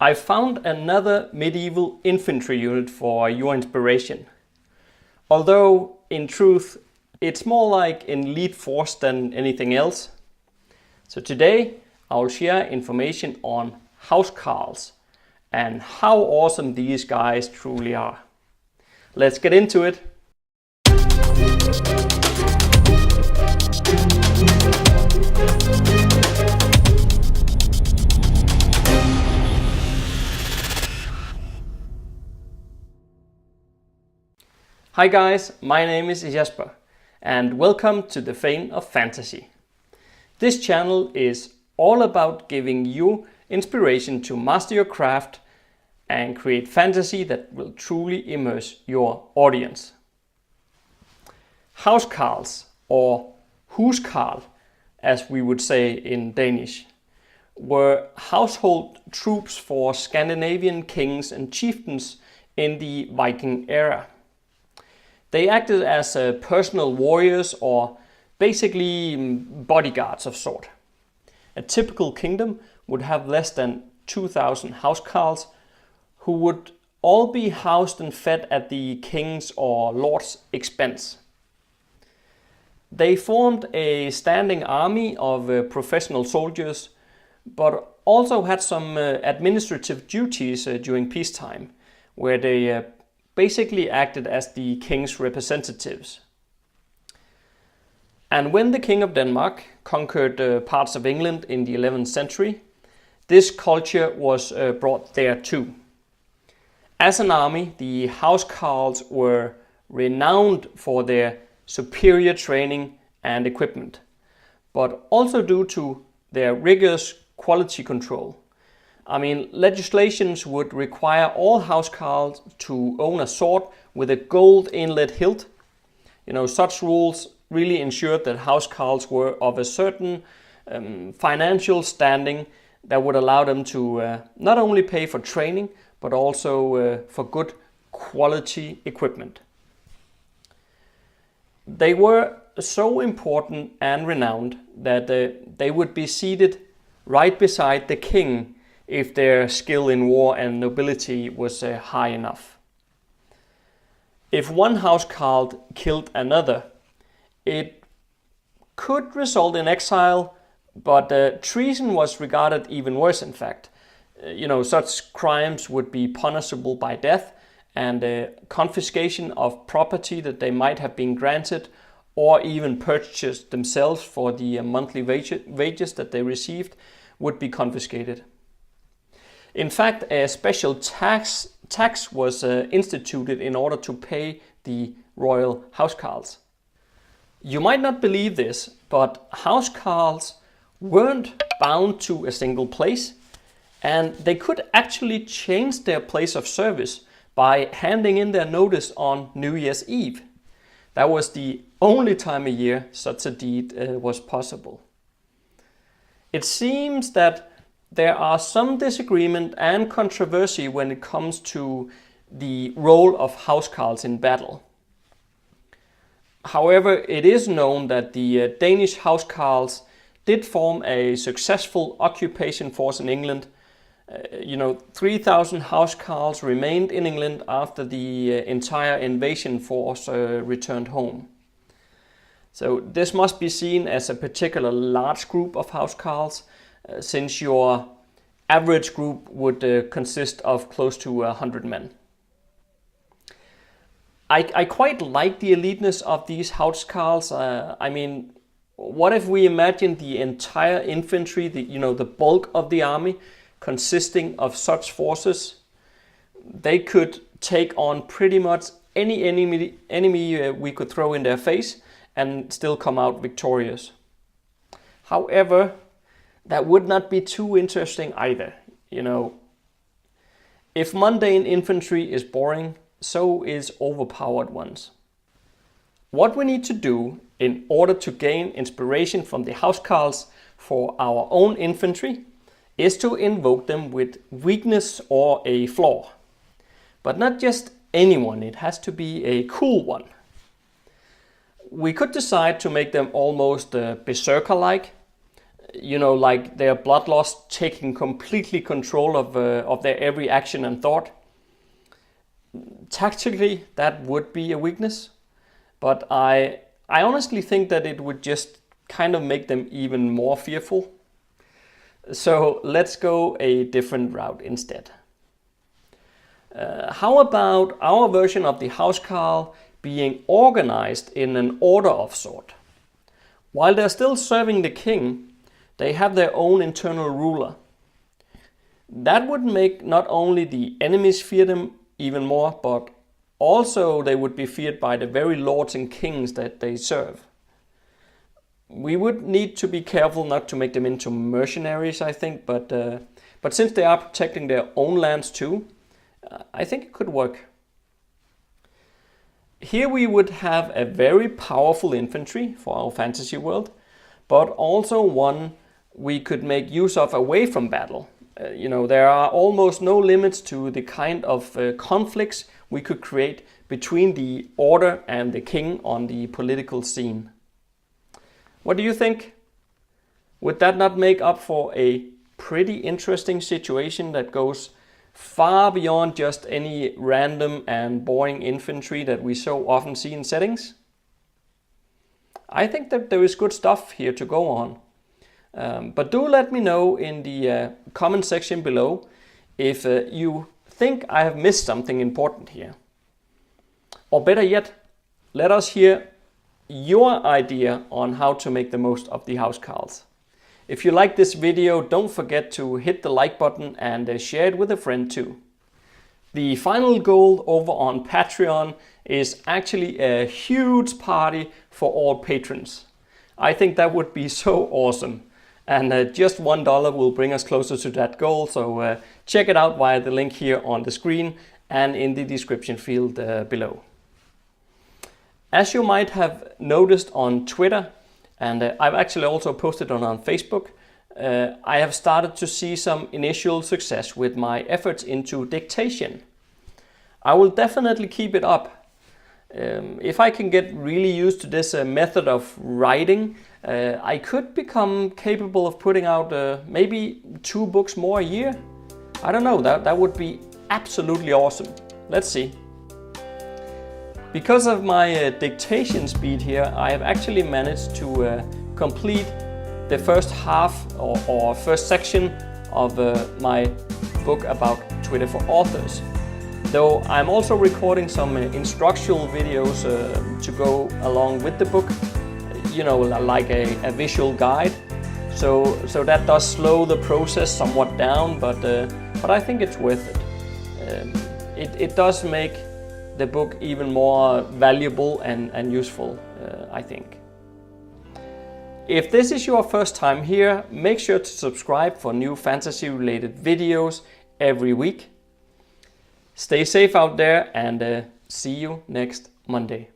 I found another medieval infantry unit for your inspiration. Although, in truth, it's more like an elite force than anything else. So today, I'll share information on Housecarls and how awesome these guys truly are. Let's get into it. Hi guys, my name is Jesper and welcome to the Vein of Fantasy. This channel is all about giving you inspiration to master your craft and create fantasy that will truly immerse your audience. Housecarls, or Housecarl as we would say in Danish, were household troops for Scandinavian kings and chieftains in the Viking era. They acted as personal warriors or basically bodyguards of sort. A typical kingdom would have less than 2,000 housecarls who would all be housed and fed at the king's or lord's expense. They formed a standing army of professional soldiers, but also had some administrative duties during peacetime, where they basically acted as the king's representatives. And when the King of Denmark conquered parts of England in the 11th century, this culture was brought there too. As an army, the Housecarls were renowned for their superior training and equipment, but also due to their rigorous quality control. I mean, legislations would require all housecarls to own a sword with a gold inlet hilt. Such rules really ensured that housecarls were of a certain financial standing that would allow them to not only pay for training, but also for good quality equipment. They were so important and renowned that they would be seated right beside the king if their skill in war and nobility was high enough. If one housecarl killed another, it could result in exile, but treason was regarded even worse in fact. Such crimes would be punishable by death and confiscation of property that they might have been granted or even purchased themselves for the monthly wages that they received would be confiscated. In fact, a special tax was instituted in order to pay the royal housecarls. You might not believe this, but housecarls weren't bound to a single place, and they could actually change their place of service by handing in their notice on New Year's Eve. That was the only time a year such a deed was possible. It seems that there are some disagreement and controversy when it comes to the role of housecarls in battle. However, it is known that the Danish housecarls did form a successful occupation force in England. 3,000 housecarls remained in England after the entire invasion force returned home. So this must be seen as a particular large group of housecarls, since your average group would consist of close to 100 men. I quite like the eliteness of these housecarls. What if we imagine the entire infantry, the bulk of the army, consisting of such forces? They could take on pretty much any enemy we could throw in their face and still come out victorious. However, that would not be too interesting either. If mundane infantry is boring, so is overpowered ones. What we need to do in order to gain inspiration from the housecarls for our own infantry is to invoke them with weakness or a flaw. But not just anyone, it has to be a cool one. We could decide to make them almost berserker-like. you know, like their bloodlust taking completely control of their every action and thought. Tactically, that would be a weakness, but I honestly think that it would just kind of make them even more fearful. So let's go a different route instead. How about our version of the housecarl being organized in an order of sort? While they're still serving the king, they have their own internal ruler. That would make not only the enemies fear them even more, but also they would be feared by the very lords and kings that they serve. We would need to be careful not to make them into mercenaries, I think, but since they are protecting their own lands too, I think it could work. Here we would have a very powerful infantry for our fantasy world, but also one we could make use of away from battle. You know, there are almost no limits to the kind of conflicts we could create between the order and the king on the political scene. What do you think? Would that not make up for a pretty interesting situation that goes far beyond just any random and boring infantry that we so often see in settings? I think that there is good stuff here to go on. But do let me know in the comment section below if you think I have missed something important here. Or better yet, let us hear your idea on how to make the most of the housecarls. If you like this video, don't forget to hit the like button and share it with a friend too. The final goal over on Patreon is actually a huge party for all patrons. I think that would be so awesome. And just $1 will bring us closer to that goal, so check it out via the link here on the screen and in the description field below. As you might have noticed on Twitter, and I've actually also posted on Facebook, I have started to see some initial success with my efforts into dictation. I will definitely keep it up. If I can get really used to this method of writing, I could become capable of putting out maybe 2 books more a year. I don't know, that would be absolutely awesome. Let's see. Because of my dictation speed here, I have actually managed to complete the first half or first section of my book about Twitter for authors. Though I'm also recording some instructional videos to go along with the book, you know, like a visual guide. So that does slow the process somewhat down, but I think it's worth it. It does make the book even more valuable and useful, I think. If this is your first time here, make sure to subscribe for new fantasy related videos every week. Stay safe out there and see you next Monday.